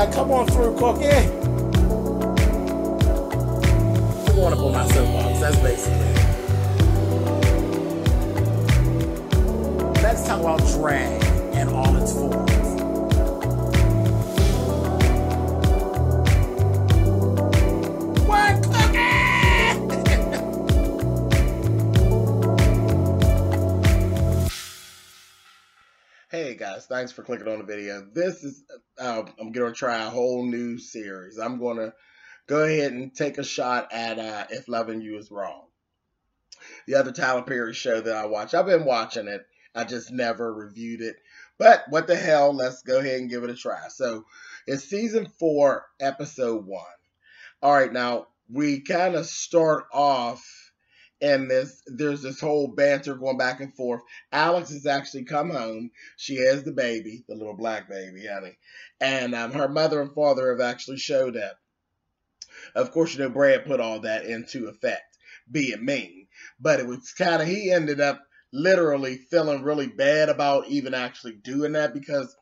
like, come on through, Cookie. I want to pull my soapbox. That's basically it. Let's talk about drag and all its forms. What, Cookie? Hey guys, thanks for clicking on the video. This is, I'm going to try a whole new series. I'm going to go ahead and take a shot at If Loving You Is Wrong. The other Tyler Perry show that I watch. I've been watching it. I just never reviewed it. But what the hell, let's go ahead and give it a try. So it's season 4, episode 1. All right, now we kind of start off and there's this whole banter going back and forth. Alex has actually come home. She has the baby, the little black baby, honey. And her mother and father have actually showed up. Of course, you know, Brad put all that into effect, being mean. But it was kind of, he ended up literally feeling really bad about even actually doing that because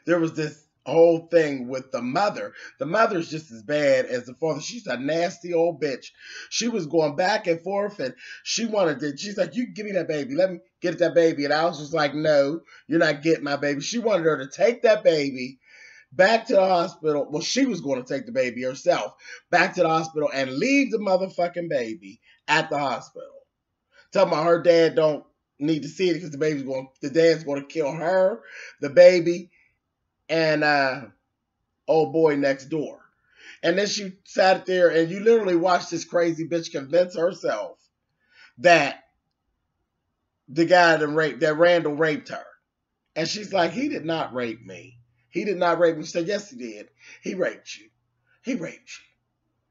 there was this whole thing with the mother. The mother's just as bad as the father. She's a nasty old bitch. She was going back and forth and she wanted to, she's like, you give me that baby. Let me get that baby. And I was just like, no, you're not getting my baby. She wanted her to take that baby back to the hospital. Well, she was going to take the baby herself back to the hospital and leave the motherfucking baby at the hospital. Talking about her dad don't need to see it because the dad's going to kill her, the baby, and old boy next door. And then she sat there and you literally watched this crazy bitch convince herself that the guy that Randall raped her. And she's like, he did not rape me. He did not rape me. She said, yes, he did. He raped you. He raped you.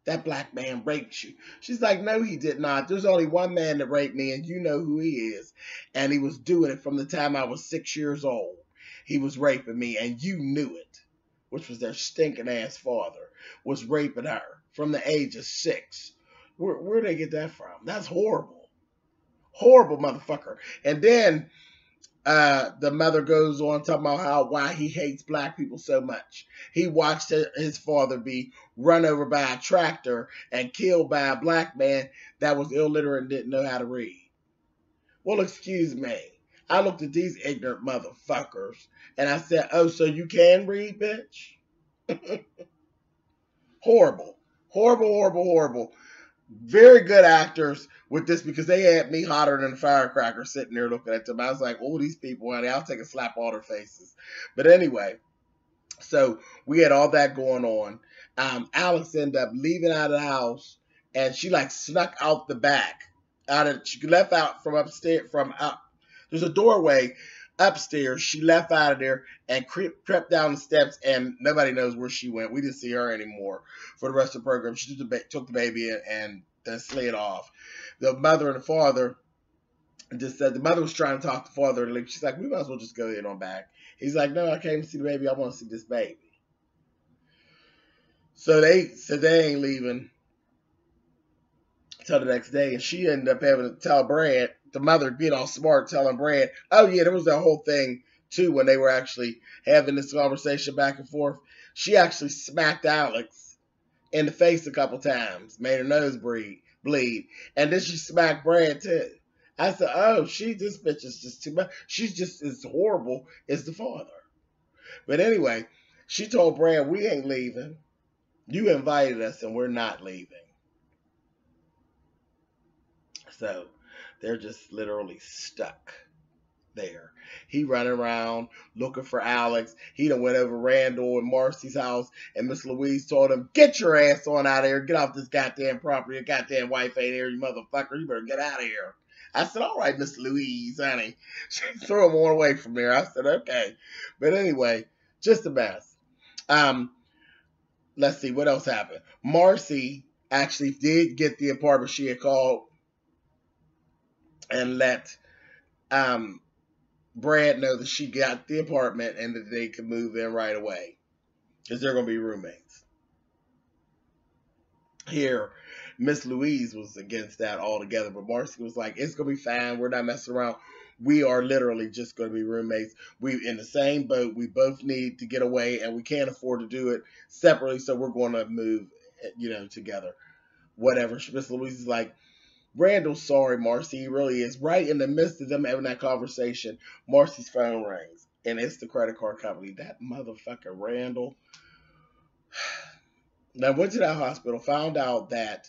That black man raped you. She's like, no, he did not. There's only one man that raped me, and you know who he is. And he was doing it from the time I was 6 years old. He was raping me, and you knew it, which was their stinking ass father, was raping her from the age of 6. Where'd they get that from? That's horrible. Horrible motherfucker. And then the mother goes on talking about why he hates black people so much. He watched his father be run over by a tractor and killed by a black man that was illiterate and didn't know how to read. Well, excuse me. I looked at these ignorant motherfuckers and I said, oh, so you can read, bitch? Horrible. Horrible, horrible, horrible. Very good actors with this because they had me hotter than a firecracker sitting there looking at them. I was like, oh, these people, honey, I'll take a slap all their faces. But anyway, so we had all that going on. Alex ended up leaving out of the house and she like snuck out the back. She left out from upstairs, there's a doorway upstairs. She left out of there and crept down the steps, and nobody knows where she went. We didn't see her anymore for the rest of the program. She took the baby and then slid off. The mother and the father just said, the mother was trying to talk to the father, and she's like, we might as well just go in on back. He's like, no, I came to see the baby. I want to see this baby. So they ain't leaving until the next day, and she ended up having to tell Brad, the mother being all smart, telling Brad, oh yeah, there was that whole thing too when they were actually having this conversation back and forth. She smacked Alex in the face a couple times, made her nose bleed, and then she smacked Brad too. I said, oh, this bitch is just too much. She's just as horrible as the father. But anyway, she told Brad, we ain't leaving. You invited us and we're not leaving. So they're just literally stuck there. He running around looking for Alex. He done went over Randall and Marcy's house, and Miss Louise told him, get your ass on out of here. Get off this goddamn property. Your goddamn wife ain't here, you motherfucker. You better get out of here. I said, all right, Miss Louise, honey. She threw him on away from there. I said, okay. But anyway, just a mess. Let's see, what else happened? Marcy actually did get the apartment. She had called and let Brad know that she got the apartment and that they could move in right away because they're going to be roommates. Here, Miss Louise was against that altogether, but Marcy was like, it's going to be fine. We're not messing around. We are literally just going to be roommates. We in the same boat. We both need to get away, and we can't afford to do it separately. So we're going to move, together. Whatever. Miss Louise is like, Randall's sorry, Marcy. He really is. Right in the midst of them having that conversation, Marcy's phone rings, and it's the credit card company. That motherfucker Randall. Now went to that hospital, found out that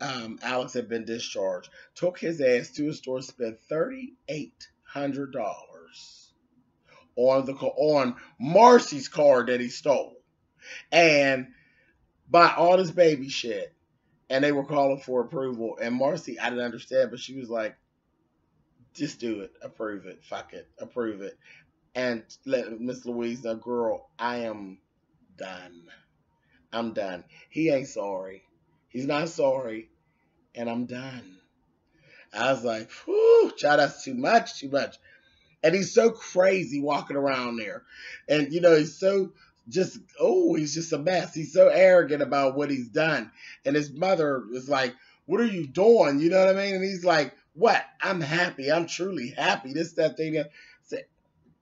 Alex had been discharged, took his ass to a store, spent $3,800 on Marcy's car that he stole, and bought all this baby shit. And they were calling for approval. And Marcy, I didn't understand, but she was like, just do it. Approve it. Fuck it. Approve it. And let Miss Louise know, girl, I am done. I'm done. He ain't sorry. He's not sorry. And I'm done. I was like, whew, child, that's too much. And he's so crazy walking around there. And, he's so he's just a mess. He's so arrogant about what he's done. And his mother is like, what are you doing? You know what I mean? And he's like, what? I'm happy. I'm truly happy. This, that, thing. I said,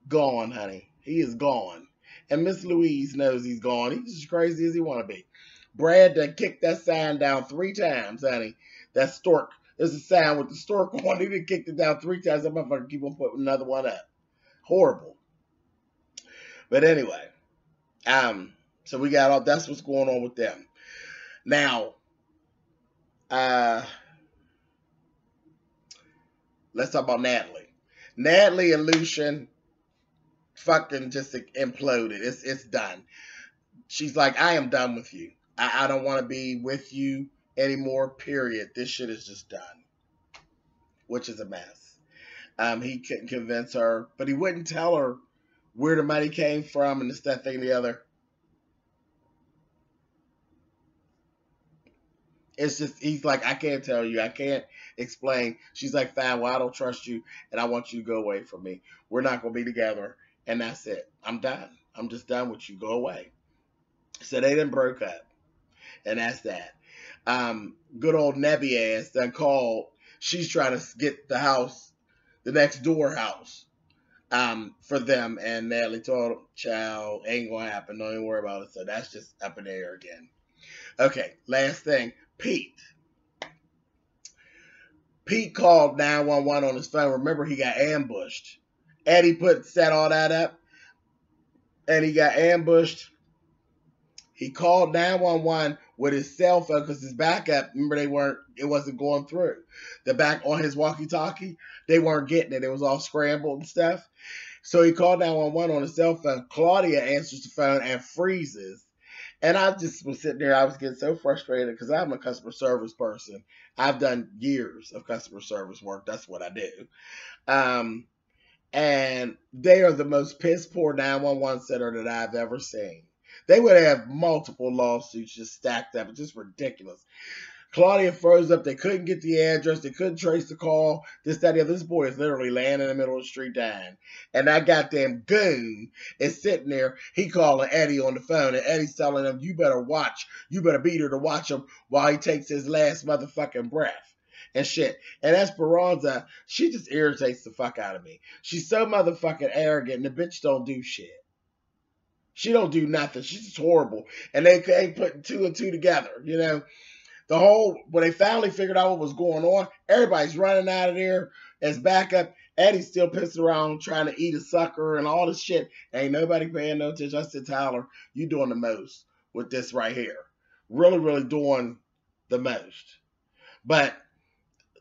gone, honey. He is gone. And Miss Louise knows he's gone. He's as crazy as he want to be. Brad done kicked that sign down 3 times, honey. That stork. There's a sign with the stork on. He done kicked it down 3 times. That motherfucker keep on putting another one up. Horrible. But anyway. So we got all, that's what's going on with them. Now, let's talk about Natalie. Natalie and Lucian fucking just imploded. It's done. She's like, I am done with you. I don't want to be with you anymore, period. This shit is just done. Which is a mess. He couldn't convince her, but he wouldn't tell her where the money came from and this, that, thing, the other. It's just, he's like, I can't tell you. I can't explain. She's like, fine, well, I don't trust you, and I want you to go away from me. We're not going to be together, and that's it. I'm done. I'm just done with you. Go away. So they done broke up, and that's that. Good old Nebby ass done called. She's trying to get the house, the next door house, for them, and Natalie told him, child, ain't gonna happen, don't even worry about it. So that's just up in the air again. Okay, last thing, Pete called 911 on his phone. Remember, he got ambushed. Eddie set all that up, and he got ambushed. He called 911 with his cell phone because his backup, remember, it wasn't going through. The back on his walkie-talkie, they weren't getting it. It was all scrambled and stuff. So he called 911 on his cell phone. Claudia answers the phone and freezes. And I just was sitting there. I was getting so frustrated because I'm a customer service person. I've done years of customer service work. That's what I do. And they are the most piss poor 911 center that I've ever seen. They would have multiple lawsuits just stacked up. It's just ridiculous. Claudia froze up. They couldn't get the address. They couldn't trace the call. This, that, the other. This boy is literally laying in the middle of the street dying. And that goddamn goon is sitting there. He calling Eddie on the phone. And Eddie's telling him, you better watch. You better be there to watch him while he takes his last motherfucking breath. And shit. And Esperanza, she just irritates the fuck out of me. She's so motherfucking arrogant. And the bitch don't do shit. She don't do nothing. She's just horrible. And they ain't putting 2 and 2 together, you know. When they finally figured out what was going on, everybody's running out of there as backup. Eddie's still pissing around trying to eat a sucker and all this shit. Ain't nobody paying no attention. I said, Tyler, you doing the most with this right here. Really, really doing the most. But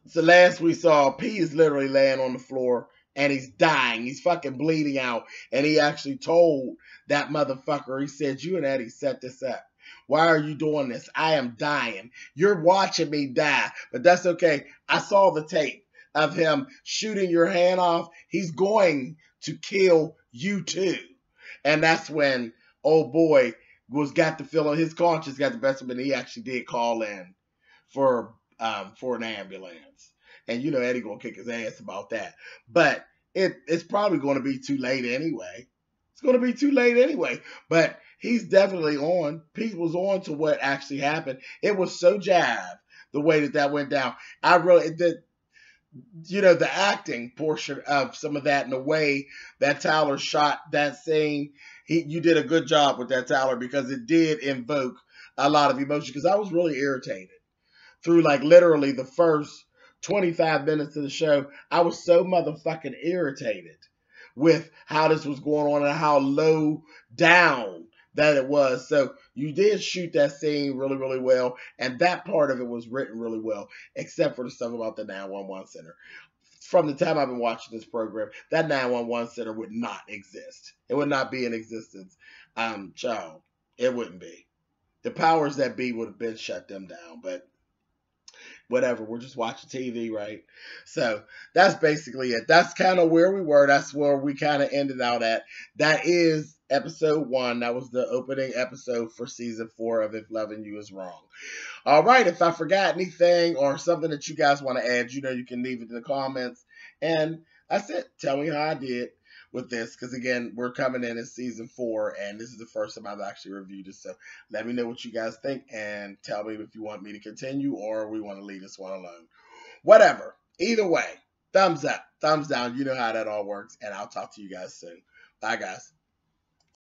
so last we saw, P is literally laying on the floor and he's dying. He's fucking bleeding out. And he actually told that motherfucker, he said, you and Eddie set this up. Why are you doing this? I am dying. You're watching me die, but that's okay. I saw the tape of him shooting your hand off. He's going to kill you too. And that's when old boy got the feeling, his conscience got the best of him, and he actually did call in for an ambulance. And you know Eddie gonna kick his ass about that. But it's probably going to be too late anyway. It's going to be too late anyway. But he's definitely on. Pete was on to what actually happened. It was so jive the way that went down. the acting portion of some of that, and the way that Tyler shot that scene, you did a good job with that, Tyler, because it did invoke a lot of emotion. Because I was really irritated through like literally the first 25 minutes of the show. I was so motherfucking irritated with how this was going on and how low down that it was. So you did shoot that scene really, really well, and that part of it was written really well, except for the stuff about the 911 center. From the time I've been watching this program, that 911 center would not exist. It would not be in existence. Child, it wouldn't be. The powers that be would have been shut them down, but whatever. We're just watching TV, right? So that's basically it. That's kind of where we were. That's where we kind of ended out at. That is episode 1. That was the opening episode for season 4 of If Loving You Is Wrong. All right. If I forgot anything or something that you guys want to add, you can leave it in the comments. And that's it. Tell me how I did with this, because again, we're coming in as season 4, and this is the first time I've actually reviewed this. So let me know what you guys think, and tell me if you want me to continue or we want to leave this one alone. Whatever. Either way, thumbs up, thumbs down. You know how that all works, and I'll talk to you guys soon. Bye, guys.